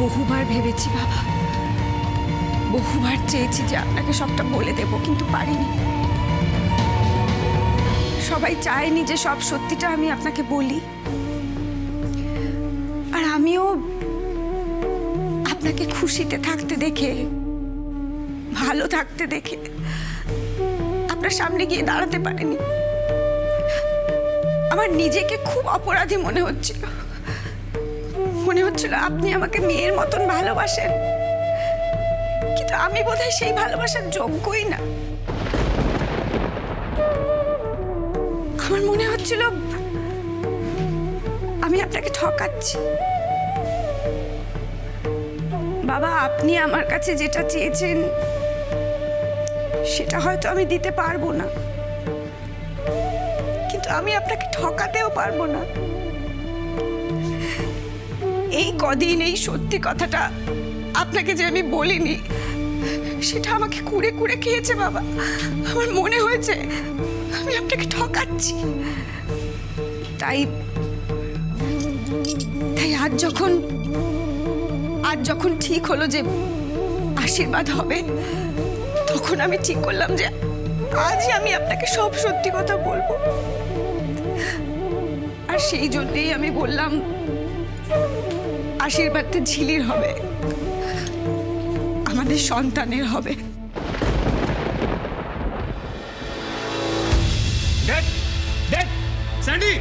বহুবার ভেবেছি বাবা, বহুবার চেয়েছি যে আপনাকে সবটা বলে দেব, কিন্তু পারিনি। সবাই চায়নি যে সব সত্যিটা আমি আপনাকে বলি, আর আমিও আপনাকে খুশিতে থাকতে দেখে, ভালো থাকতে দেখে আপনার সামনে গিয়ে দাঁড়াতে পারিনি। আমার নিজেকে খুব অপরাধী মনে হচ্ছিল। মনে হচ্ছিল আপনি আমাকে মেয়ের মতন ভালোবাসেন, কিন্তু আমি বোধহয় সেই ভালোবাসার যোগ্যই না। আমার মনে হচ্ছিল আমি আপনাকে ঠকাচ্ছি। বাবা, আপনি আমার কাছে যেটা চেয়েছেন সেটা হয়তো আমি দিতে পারবো না, কিন্তু আমি আপনাকে ঠকাতেও পারবো না। এই কদিন এই সত্যি কথাটা আপনাকে যে আমি বলিনি, সেটা আমাকে কুড়ে কুড়ে খেয়েছে বাবা। আমার মনে হয়েছে আমি আপনাকে ঠকাচ্ছি। তাই তাই আজ যখন ঠিক হলো যে আশীর্বাদ হবে, তখন আমি ঠিক করলাম যে আজই আমি আপনাকে সব সত্যি কথা বলবো। আর সেই জন্যই আমি বললাম আশীর্বাদটা ঝিলির হবে, আমাদের সন্তানের হবে। Dad, dad, Sandy,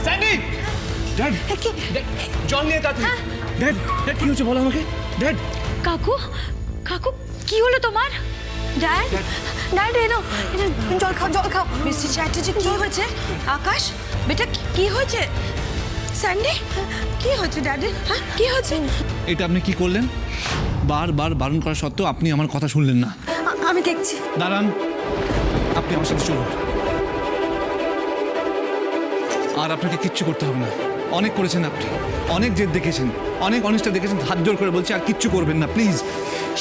Sandy, dad, জল নিয়ে তাড়াতাড়ি। ড্যাড, ড্যাড কি হচ্ছে বলো আমাকে। ড্যাড, কাকু, কাকু কি হলো তোমার? ড্যাড, ড্যাড এনো, জল খাও, জল খাও। মিস্টার চ্যাটার্জি, কি হয়েছে? আকাশ বেটা, কি হয়েছে? স্যান্ডি, কি হয়েছে ড্যাডি? হ্যাঁ, কি হয়েছে? এটা আপনি কি করলেন? বারবার বারণ করা সত্ত্বেও আপনি আমার কথা শুনলেন না। আমি দেখছি। দাঁড়ান, আপনি আমার সাথে চলুন। আর আপনাকে কিচ্ছু করতে হবে না। অনেক করেছেন আপনি, অনেক জেদ দেখেছেন, অনেক অনিষ্টা দেখেছেন। হাত জোর করে বলছি আর কিচ্ছু করবেন না প্লিজ।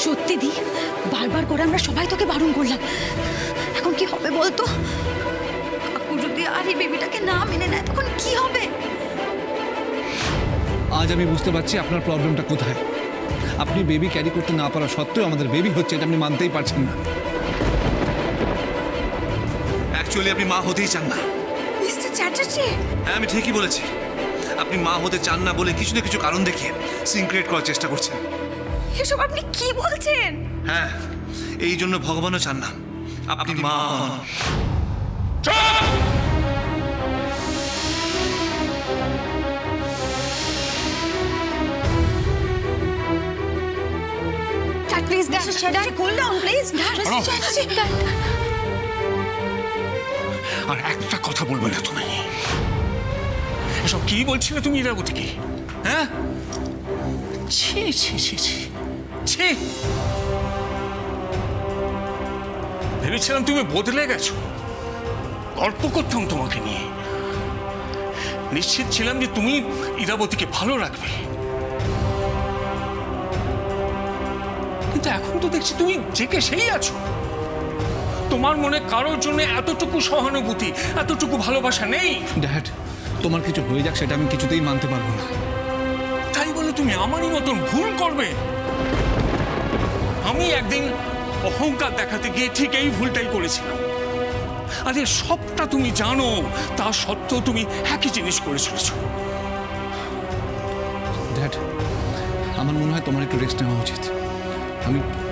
সত্যি দি, বারবার করে আমরা সবাই তোকে বারণ করলাম, এখন কি হবে বলতো? কাকু যদি আর এই বেবিটাকে না মেনে নেয়, তখন কি হবে? আজ আমি বুঝতে পারছি আপনার প্রবলেমটা কোথায়। আপনি বেবি ক্যারি করতে না পারা সত্ত্বেও আমাদের বেবি হচ্ছে, এটা আপনি মানতেই পারছেন না। অ্যাকচুয়ালি আপনি মা হতেই চান না। মিস্টার চ্যাটার্জি, হ্যাঁ, আমি ঠিকই বলেছি। আপনি মা হতে চান না বলে কিছু না কিছু কারণ দেখিয়ে সিন ক্রিয়েট করার চেষ্টা করছেন। এসব আপনি কি বলছেন? হ্যাঁ, এই জন্য ভগবানও চান না আপনি মা হন। Please mister Chatterjee, cool down please. Mister Chatterjee, আর একটা কথা বলবে না তুমি। এসব কি বলছিলে তুমি ইরাবতীকে? হ্যাঁ, ছি ছি ছি ছি ছি। ভেবেছিলাম তুমি বদলে গেছো, গল্প করতাম তোমাকে নিয়ে, নিশ্চিত ছিলাম যে তুমি ইরাবতীকে ভালো রাখবে। কিন্তু এখন তো দেখছি তুমি জেকে সেই আছো। তোমার মনে কারোর জন্য এতটুকু সহানুভূতি, এতটুকু ভালোবাসা নেই। ড্যাড, তোমার কিছু হয়ে যাক সেটা আমি কিছুতেই মানতে পারবো না। তাই বলে তুমি আমারই মতন ভুল করবে? আমি একদিন অহংকার দেখাতে গিয়ে ঠিক এই ভুলটাই করেছিলাম। আরে সবটা তুমি জানো, তা সত্ত্বেও তুমি একই জিনিস করে চলেছ। ড্যাড, আমার মনে হয় তোমার একটু রেস্ট নেওয়া উচিত।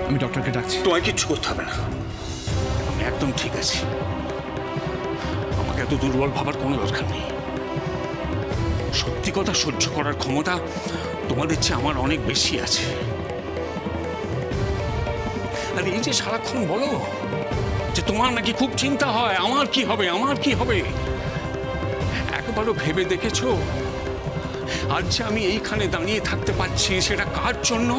আমি ডক্টরকে ডাকছি। তোমায় কিচ্ছু করতে হবে না, আমি একদম ঠিক আছি। আমাকে এত দুর্বল ভাবার কোনো দরকার নেই। সত্যি কথা সহ্য করার ক্ষমতা তোমাদের চেয়ে আমার অনেক বেশি আছে। আর এই যে সারাক্ষণ বলো যে তোমার নাকি খুব চিন্তা হয়, আমার কি হবে, আমার কি হবে, একবারও ভেবে দেখেছো আজ যে আমি এইখানে দাঁড়িয়ে থাকতে পারছি সেটা কার জন্য?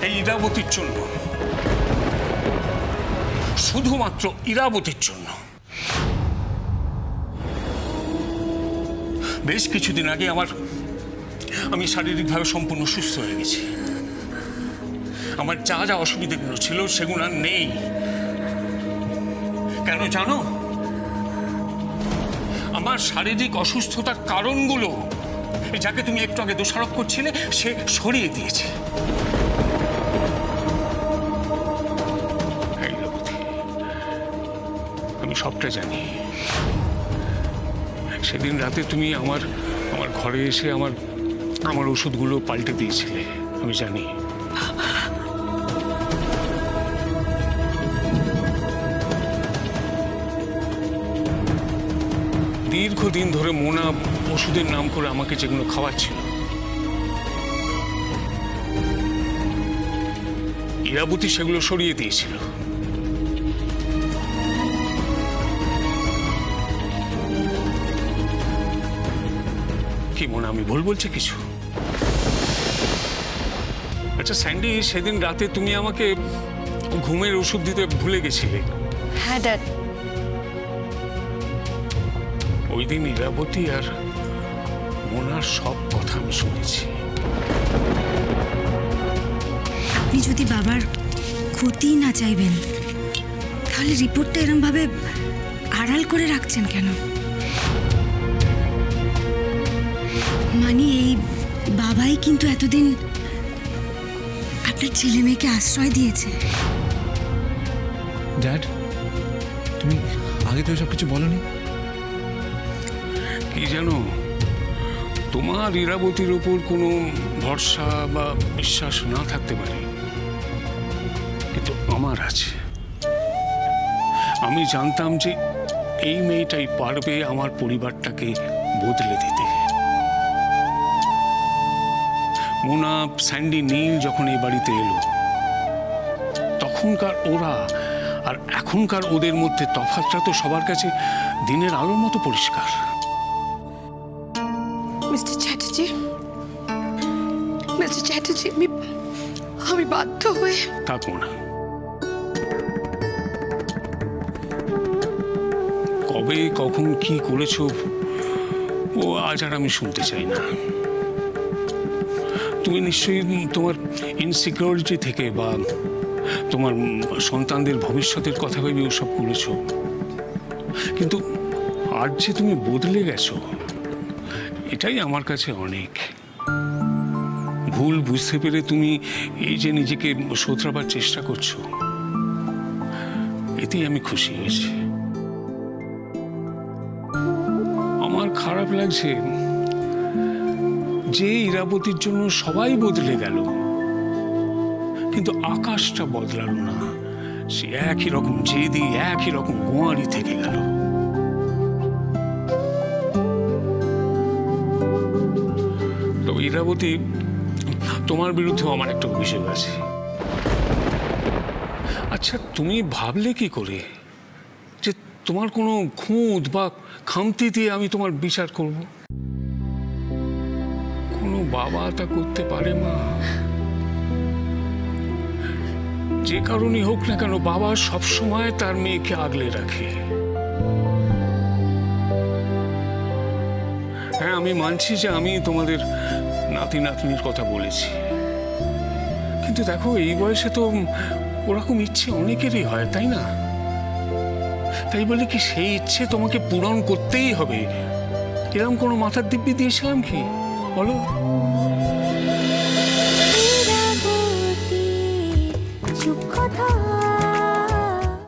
এই ইরাবতীর জন্য, শুধুমাত্র ইরাবতীর জন্য। বেশ কিছুদিন আগে আমি শারীরিকভাবে সম্পূর্ণ সুস্থ হয়ে গেছি। আমার যা যা অসুবিধাগুলো ছিল সেগুলো আর নেই। কেন জানো? আমার শারীরিক অসুস্থতার কারণগুলো যাকে তুমি একটু আগে দোষারোপ করছিলে সে সরিয়ে দিয়েছে। এই রবতী, আমি সবটা জানি। সেদিন রাতে তুমি আমার ঘরে এসে আমার ওষুধগুলো পাল্টে দিয়েছিলে, আমি জানি। দীর্ঘদিন ধরে মোনা ওষুধের নাম করে আমাকে যেগুলো খাওয়াচ্ছিল, ইরাবতী সেগুলো সরিয়ে দিয়েছিল। কি মোনা, আমি ভুল বলছি কিছু? আচ্ছা স্যান্ডি, সেদিন রাতে তুমি আমাকে ঘুমের ওষুধ দিতে ভুলে গেছিলে। হ্যাঁ ড্যাড। ওই দিন ইরাবতী আর মোনার সব কথা আমি শুনেছি। আপনি যদি বাবার ক্ষতি না চাইবেন তাহলে রিপোর্টটা এরমভাবে আড়াল করে রাখছেন কেন? মানে এই বাবাই কিন্তু এতদিন আপনার ছেলে মেয়েকে আশ্রয় দিয়েছে। ড্যাড, তুমি আগে তো সব কিছু বলনি। কি জানো, তোমার ইরাবতীর ওপর কোনো ভরসা বা বিশ্বাস না থাকতে পারে, কিন্তু আমার আছে। আমি জানতাম যে এই মেয়েটাই পারবে আমার পরিবারটাকে বদলে দিতে। মোনা, স্যান্ডি, নীল যখন এই বাড়িতে এলো, তখনকার ওরা আর এখনকার ওদের মধ্যে তফাৎটা তো সবার কাছে দিনের আলোর মতো পরিষ্কার। মিস্টার চ্যাটার্জি, আমি বাধ্য হয়ে থাকো না। কবে কখন কি করেছো ও আজ আর আমি শুনতে চাই না। তুমি নিশ্চয়ই তোমার ইনসিকিউরিটি থেকে বা তোমার সন্তানদের ভবিষ্যতের কথা ভেবে ওসব করেছো, কিন্তু আজ যে তুমি বদলে গেছো এটাই আমার কাছে অনেক। ভুল বুঝতে পেরে তুমি এই যে নিজেকে শোধরাবার চেষ্টা করছো, এতেই আমি খুশি হয়েছি। আমার খারাপ লাগছে যে ইরাবতীর জন্য সবাই বদলে গেল, কিন্তু আকাশটা বদলালো না। সে একই রকম জেদি, একই রকম গোয়ারি থেকে গেল। তো ইরাবতী, তোমার বিরুদ্ধেও আমার একটা অভিযোগ আছে। আচ্ছা, তুমি ভাবলে কি করে যে তোমার কোনো খুঁত বা খামতি দিয়ে আমি তোমার বিচার করব? কোনো বাবা তা করতে পারে মা? যে কারণেই হোক না কেন, বাবা সবসময় তার মেয়েকে আগলে রাখে। হ্যাঁ, আমি মানছি যে আমি তোমাদের নাতি নাতনির কথা বলেছি, কিন্তু দেখো এই বয়সে তো ওরকম ইচ্ছে অনেকেরই হয়, তাই না? তাই বলে কি সেই ইচ্ছে তোমাকে পূরণ করতেই হবে এরকম কোনো মাথার দিব্যি দিয়েছিলাম কি বলো?